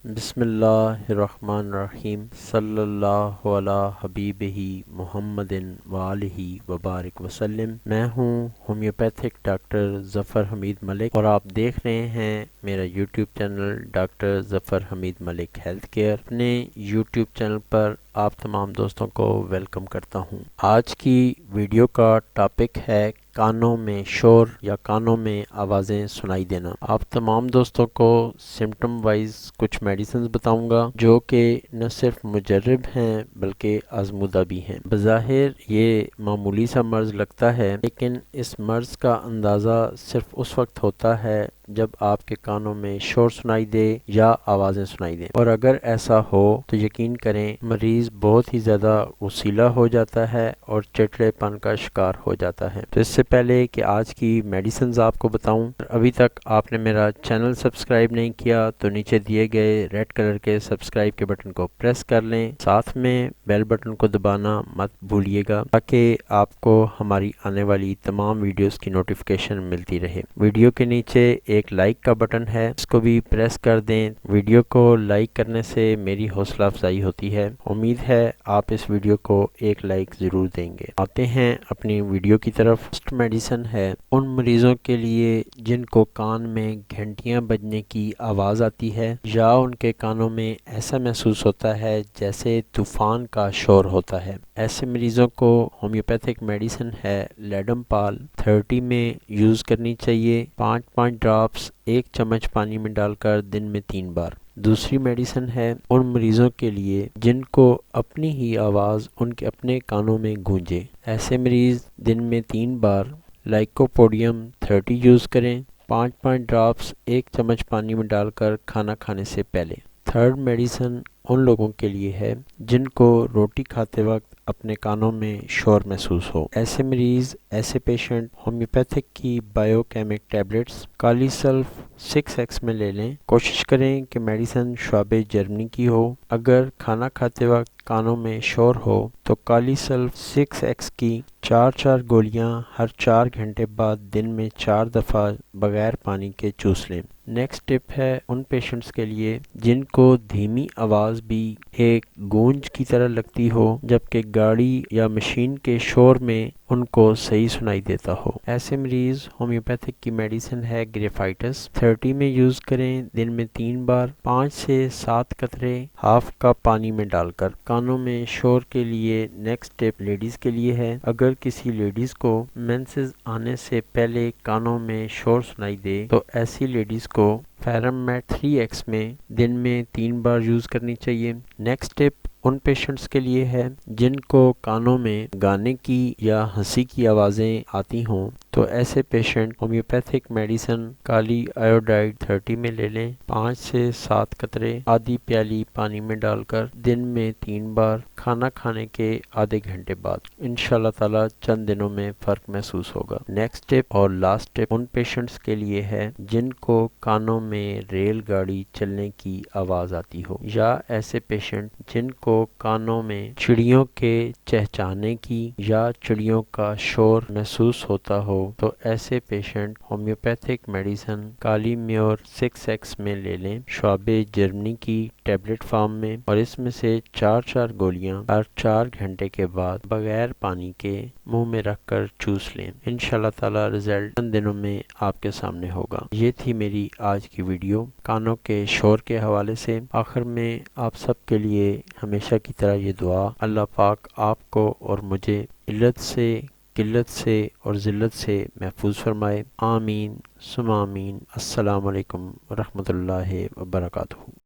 بسم اللہ الرحمن الرحیم صلی اللہ علی حبیبہ محمد وآلہ وبارک وسلم۔ میں ہوں ہومیوپیتھک ڈاکٹر ظفر حمید ملک اور آپ دیکھ رہے ہیں میرا یوٹیوب چینل ڈاکٹر ظفر حمید ملک ہیلتھ کیئر۔ اپنے یوٹیوب چینل پر آپ تمام دوستوں کو ویلکم کرتا ہوں۔ آج کی ویڈیو کا ٹاپک ہے کانوں میں شور یا کانوں میں آوازیں سنائی دینا۔ آپ تمام دوستوں کو سمٹم وائز کچھ میڈیسنز بتاؤں گا جو کہ نہ صرف مجرب ہیں بلکہ آزمودہ بھی ہیں۔ بظاہر یہ معمولی سا مرض لگتا ہے، لیکن اس مرض کا اندازہ صرف اس وقت ہوتا ہے جب آپ کے کانوں میں شور سنائی دے یا آوازیں سنائی دیں، اور اگر ایسا ہو تو یقین کریں مریض بہت ہی زیادہ غصیلا ہو جاتا ہے اور چڑچڑے پن کا شکار ہو جاتا ہے۔ تو اس سے پہلے کہ آج کی میڈیسنز آپ کو بتاؤں، ابھی تک آپ نے میرا چینل سبسکرائب نہیں کیا تو نیچے دیے گئے ریڈ کلر کے سبسکرائب کے بٹن کو پریس کر لیں، ساتھ میں بیل بٹن کو دبانا مت بھولیے گا تاکہ آپ کو ہماری آنے والی تمام ویڈیوز کی نوٹیفیکیشن ملتی رہے۔ ویڈیو کے نیچے ایک لائک کا بٹن ہے، اس کو بھی پریس کر دیں۔ ویڈیو کو لائک کرنے سے میری حوصلہ افزائی ہوتی ہے۔ امید ہے آپ اس ویڈیو کو ایک لائک ضرور دیں گے۔ آتے ہیں اپنی ویڈیو کی طرف۔ فرسٹ میڈیسن ہے ان مریضوں کے لیے جن کو کان میں گھنٹیاں بجنے کی آواز آتی ہے یا ان کے کانوں میں ایسا محسوس ہوتا ہے جیسے طوفان کا شور ہوتا ہے۔ ایسے مریضوں کو ہومیوپیتھک میڈیسن ہے لیڈم پال 30 میں یوز کرنی چاہیے۔ 5 ڈراپس 1 چمچ پانی میں ڈال کر دن میں 3 بار۔ دوسری میڈیسن ہے ان مریضوں کے لیے جن کو اپنی ہی آواز ان کے اپنے کانوں میں گونجے۔ ایسے مریض دن میں 3 بار لائکوپوڈیم 30 یوز کریں۔ 5 ڈراپس 1 چمچ پانی میں ڈال کر کھانا کھانے سے پہلے۔ تھرڈ میڈیسن ان لوگوں کے لیے ہے جن کو روٹی کھاتے وقت اپنے کانوں میں شور محسوس ہو۔ ایسے مریض، ایسے پیشنٹ ہومیوپیتھک کی بایو کیمک ٹیبلٹس کالی سلف 6x میں لے لیں۔ کوشش کریں کہ میڈیسن شعب جرمنی کی ہو۔ اگر کھانا کھاتے وقت کانوں میں شور ہو تو کالی سلف 6x کی 4 گولیاں ہر 4 گھنٹے بعد دن میں 4 دفعہ بغیر پانی کے چوس لیں۔ نیکسٹ ٹپ ہے ان پیشنٹس کے لیے جن کو دھیمی آواز بھی ایک گونج کی طرح لگتی ہو جبکہ گاڑی یا مشین کے شور میں ان کو صحیح سنائی دیتا ہو۔ ایسے مریض ہومیوپیتھک کی میڈیسن ہے گریفائٹس 30 میں یوز کریں، دن میں 3 بار۔ 5 سے 7 قطرے ½ کپ پانی میں ڈال کر۔ کانوں میں شور کے لیے نیکسٹ ٹپ لیڈیز کے لیے ہے۔ اگر کسی لیڈیز کو مینسز آنے سے پہلے کانوں میں شور سنائی دے تو ایسی لیڈیز کو فیرم میٹ 3x میں دن میں 3 بار یوز کرنی چاہیے۔ نیکسٹ ٹپ ان پیشنٹس کے لیے ہے جن کو کانوں میں گانے کی یا ہنسی کی آوازیں آتی ہوں تو ایسے پیشنٹ ہومیوپیتھک میڈیسن کالی آیوڈائڈ 30 میں لے لیں۔ 5 سے 7 قطرے آدھی پیالی پانی میں ڈال کر دن میں 3 بار کھانا کھانے کے آدھے گھنٹے بعد۔ انشاءاللہ تعالی چند دنوں میں فرق محسوس ہوگا۔ نیکسٹ ٹپ اور لاسٹ ٹپ ان پیشنٹس کے لیے ہے جن کو کانوں میں ریل گاڑی چلنے کی آواز آتی ہو یا ایسے پیشنٹ جن کو کانوں میں چڑیوں کے چہچہانے کی یا چڑیوں کا شور محسوس ہوتا ہو تو ایسے پیشنٹ ہومیوپیتھک میڈیسن کالی میور 6x میں لے لیں شعب جرمنی کی ٹیبلٹ فارم میں، اور اس میں سے 4 گولیاں ہر 4 گھنٹے کے بعد بغیر پانی کے منہ میں رکھ کر چوس لیں۔ انشاءاللہ تعالی رزلٹ چند دنوں میں آپ کے سامنے ہوگا۔ یہ تھی میری آج کی ویڈیو کانوں کے شور کے حوالے سے۔ آخر میں آپ سب کے لیے ہمیشہ کی طرح یہ دعا، اللہ پاک آپ کو اور مجھے علت سے، قلت سے اور ذلت سے محفوظ فرمائے۔ آمین ثم آمین۔ السلام علیکم ورحمۃ اللہ وبرکاتہ۔